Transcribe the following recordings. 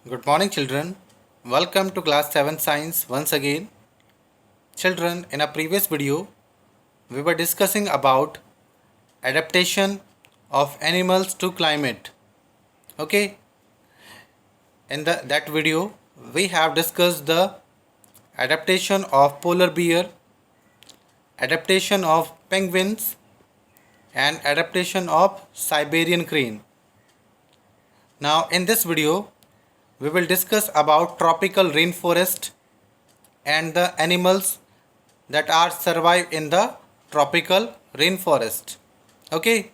Good morning, children. Welcome to class 7 science once again. Children, in a previous video, we were discussing about adaptation of animals to climate. Okay, in that video, we have discussed the adaptation of polar bear, adaptation of penguins, and adaptation of Siberian crane. Now, in this video, we will discuss about tropical rainforest and the animals that are survive in the tropical rainforest. Okay,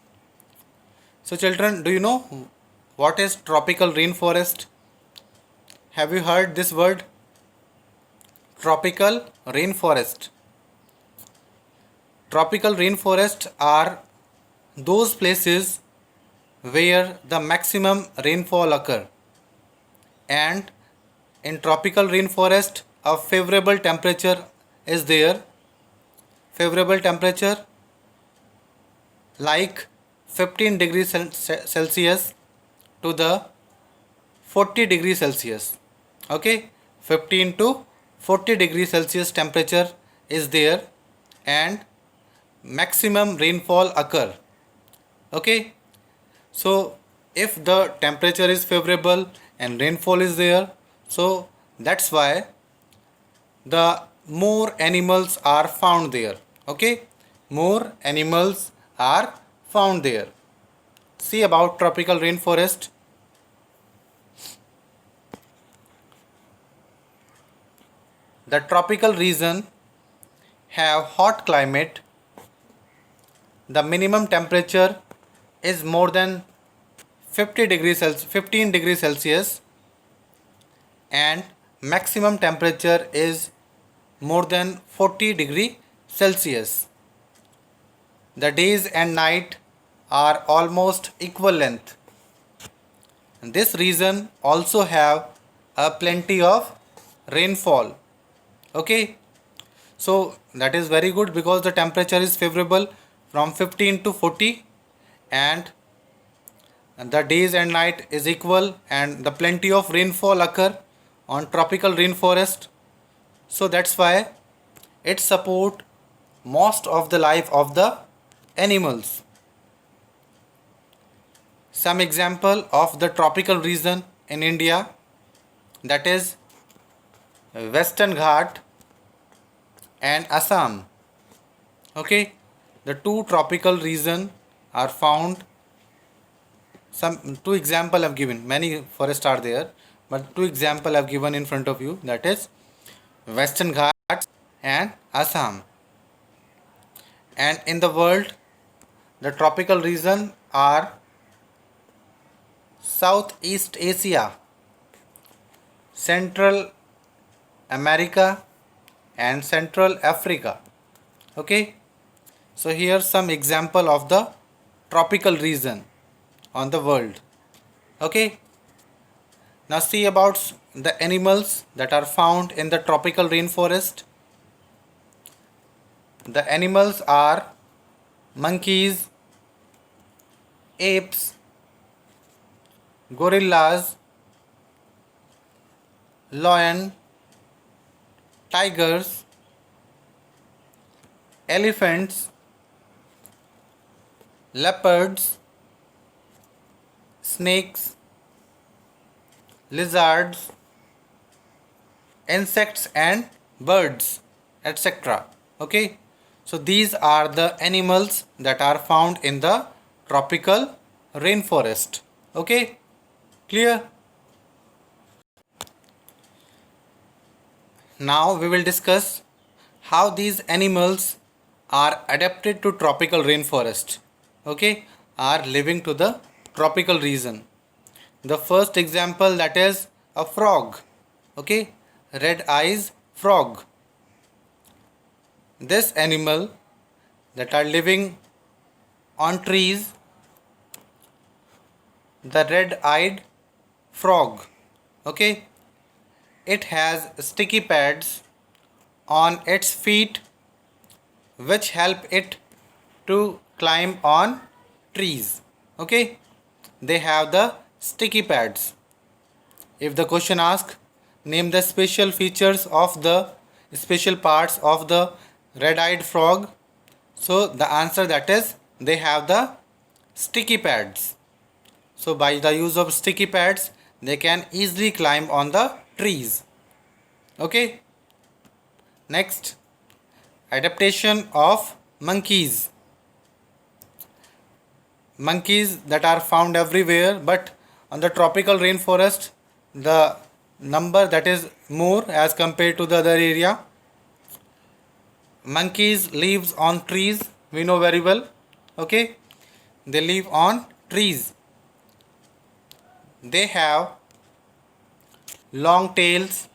so children, do you know what is tropical rainforest? Have you heard this word, tropical rainforest? Tropical rainforests are those places where the maximum rainfall occur, and in tropical rainforest a favorable temperature is there. Favorable temperature like 15 degrees Celsius to the 40 degrees Celsius. Okay, 15 to 40 degrees Celsius temperature is there, and maximum rainfall occur. Okay, so if the temperature is favorable and rainfall is there, so that's why the more animals are found there. Okay, more animals are found there. See about tropical rainforest. The tropical region have hot climate. The minimum temperature is more than 15 degrees Celsius, and maximum temperature is more than 40 degree Celsius. The days and night are almost equal length. This region also have a plenty of rainfall. Okay, so that is very good because the temperature is favorable from 15 to 40, and the days and night is equal, and the plenty of rainfall occur on tropical rainforest. So that's why it support most of the life of the animals. Some example of the tropical region in India, that is Western Ghat and Assam. Okay, the two tropical region are found. Some two example I've given. Many forests are there, but two example I've given in front of you. That is Western Ghats and Assam. And in the world, the tropical region are Southeast Asia, Central America, and Central Africa. Okay, so here some example of the tropical region on the world. Okay, now see about the animals that are found in the tropical rainforest. The animals are monkeys, apes, gorillas, lion, tigers, elephants, leopards, snakes, lizards, insects and birds, etc. Okay, so these are the animals that are found in the tropical rainforest. Okay, clear? Now we will discuss how these animals are adapted to tropical rainforest. Okay, are living to the tropical region. The first example, that is a frog. Okay, red eyes frog. This animal that are living on trees, the red eyed frog. Okay, it has sticky pads on its feet which help it to climb on trees. Okay, they have the sticky pads. If the question asks, name the special features of the special parts of the red-eyed frog, so the answer that is they have the sticky pads. So by the use of sticky pads, they can easily climb on the trees. Okay. Next, adaptation of monkeys. Monkeys that are found everywhere, but on the tropical rainforest, the number that is more as compared to the other area. Monkeys lives on trees, we know very well. Okay, they live on trees. They have long tails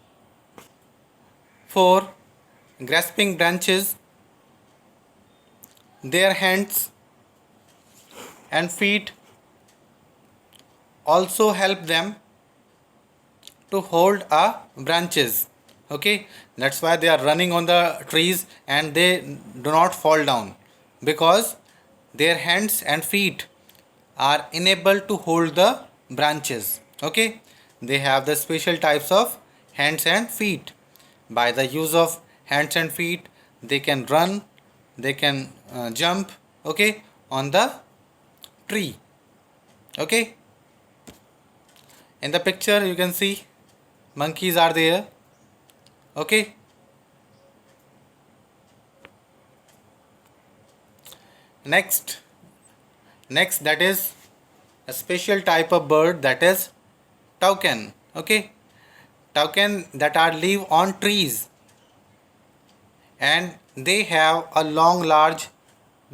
for grasping branches. Their hands and feet also help them to hold branches. Okay, that's why they are running on the trees and they do not fall down, because their hands and feet are enabled to hold the branches. Okay, they have the special types of hands and feet. By the use of hands and feet, they can run, they can jump, okay, on the tree. Okay, in the picture you can see monkeys are there. Okay, next that is a special type of bird, that is toucan. Okay, toucan that are live on trees, and they have a long large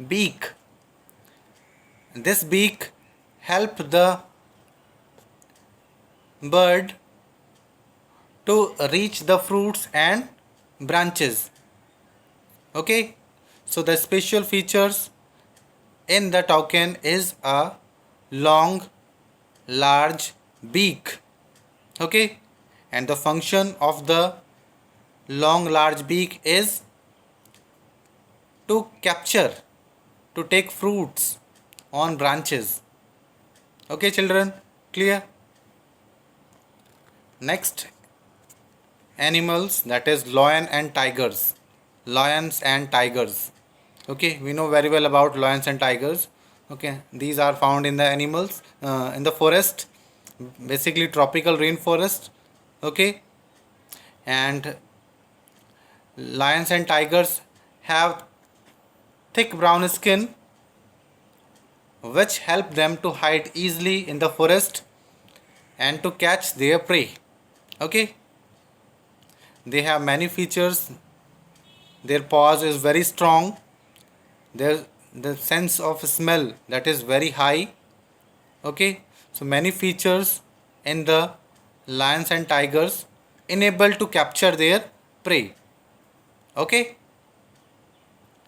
beak. This beak help the bird to reach the fruits and branches. Okay, so the special features in the toucan is a long large beak. Okay, and the function of the long large beak is to capture, to take fruits on branches. Okay children, clear? Next, animals, that is lion and tigers. Lions and tigers. Okay, we know very well about lions and tigers. Okay, these are found in the animals in the forest, basically tropical rainforest. Okay, and lions and tigers have thick brown skin which help them to hide easily in the forest and to catch their prey. Okay, they have many features. Their paws is very strong. The sense of smell that is very high. Okay, so many features in the lions and tigers enable to capture their prey. Okay,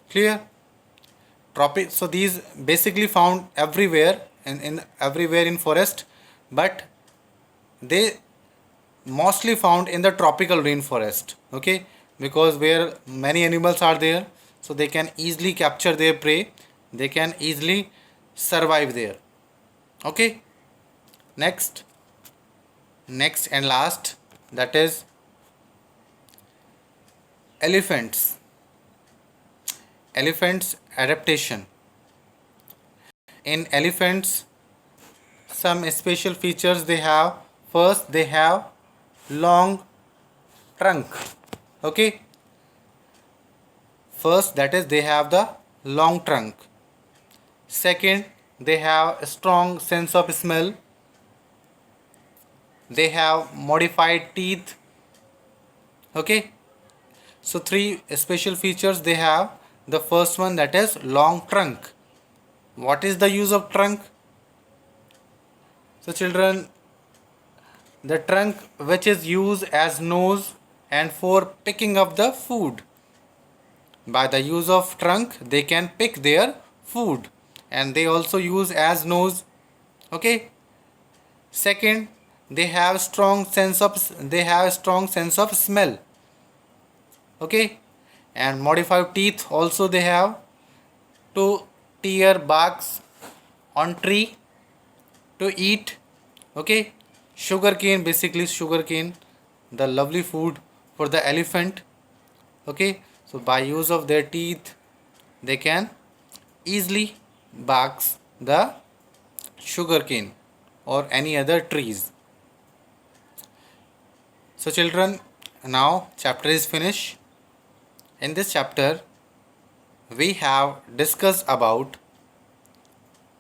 clear? So these basically found everywhere in everywhere in forest, but they mostly found in the tropical rainforest. Okay, because where many animals are there, so they can easily capture their prey, they can easily survive there. Okay, next and last, that is elephants. Elephants adaptation. In elephants, some special features they have. First, they have long trunk. Okay, first, that is they have the long trunk. Second, they have a strong sense of smell. They have modified teeth. Okay, so three special features they have. The first one, that is long trunk. What is the use of trunk? So children, the trunk which is used as nose and for picking up the food. By the use of trunk, they can pick their food, and they also use as nose. Okay, second, they have strong sense of smell. Okay, and modified teeth also they have to tear barks on tree to eat. Okay, Sugarcane, basically sugarcane, the lovely food for the elephant. Okay, so by use of their teeth they can easily barks the sugarcane or any other trees. So children, now chapter is finished. In this chapter we have discussed about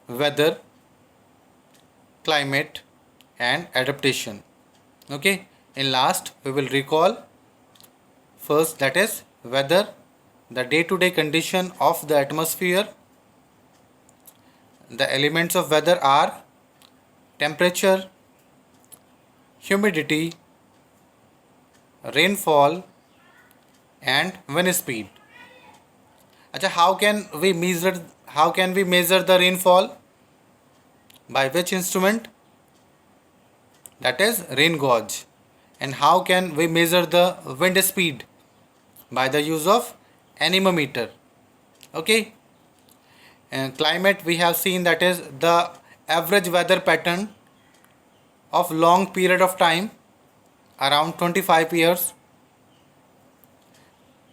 weather, climate and adaptation. Okay, in last we will recall first, that is weather, the day to day condition of the atmosphere. The elements of weather are temperature, humidity, rainfall and wind speed. Acha, how can we measure the rainfall? By which instrument? That is rain gauge. And how can we measure the wind speed? By the use of anemometer. Okay. And climate we have seen, that is the average weather pattern of long period of time, around 25 years.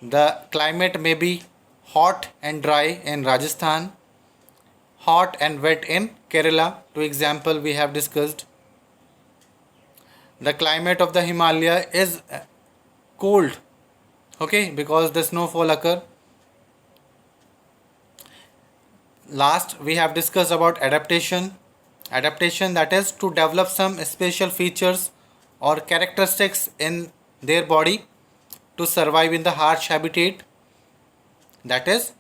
The climate may be hot and dry in Rajasthan, hot and wet in Kerala, to example we have discussed. The climate of the Himalaya is cold, okay, because the snowfall occur. Last we have discussed about adaptation. Adaptation, that is to develop some special features or characteristics in their body to survive in the harsh habitat, that is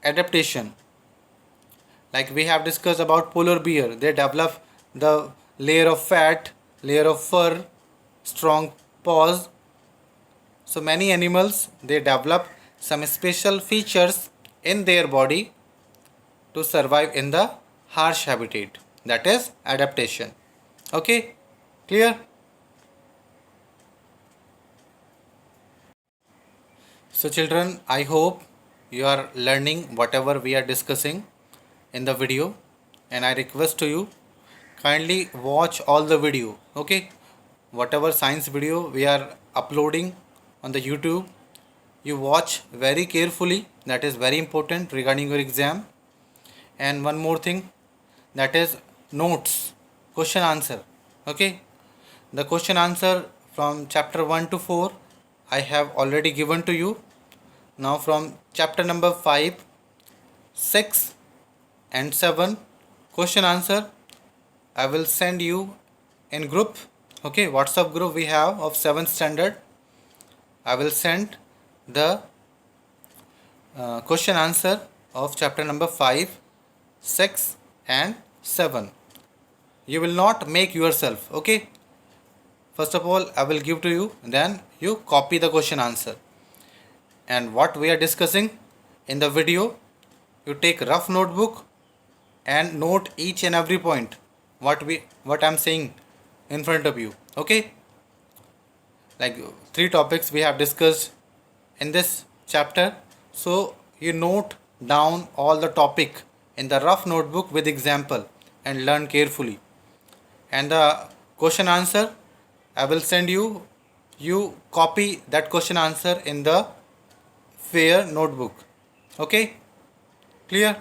adaptation. Like we have discussed about polar bear, they develop the layer of fat, layer of fur, strong paws. So many animals, they develop some special features in their body to survive in the harsh habitat, that is adaptation. Okay, clear? So children, I hope you are learning whatever we are discussing in the video, and I request to you, kindly watch all the video. Okay, whatever science video we are uploading on the YouTube, you watch very carefully. That is very important regarding your exam. And one more thing, that is notes, question answer. Okay, the question answer from chapter 1 to 4 I have already given to you. Now from chapter number 5, 6 and 7 question answer I will send you in group. Okay, WhatsApp group we have of 7th standard. I will send the question answer of chapter number 5, 6 and 7. You will not make yourself. Okay, first of all I will give to you, then you copy the question answer. And what we are discussing in the video, you take rough notebook and note each and every point what I'm saying in front of you. Okay, like 3 topics we have discussed in this chapter, so you note down all the topic in the rough notebook with example and learn carefully. And the question answer I will send you, you copy that question answer in the fair notebook. Okay, clear?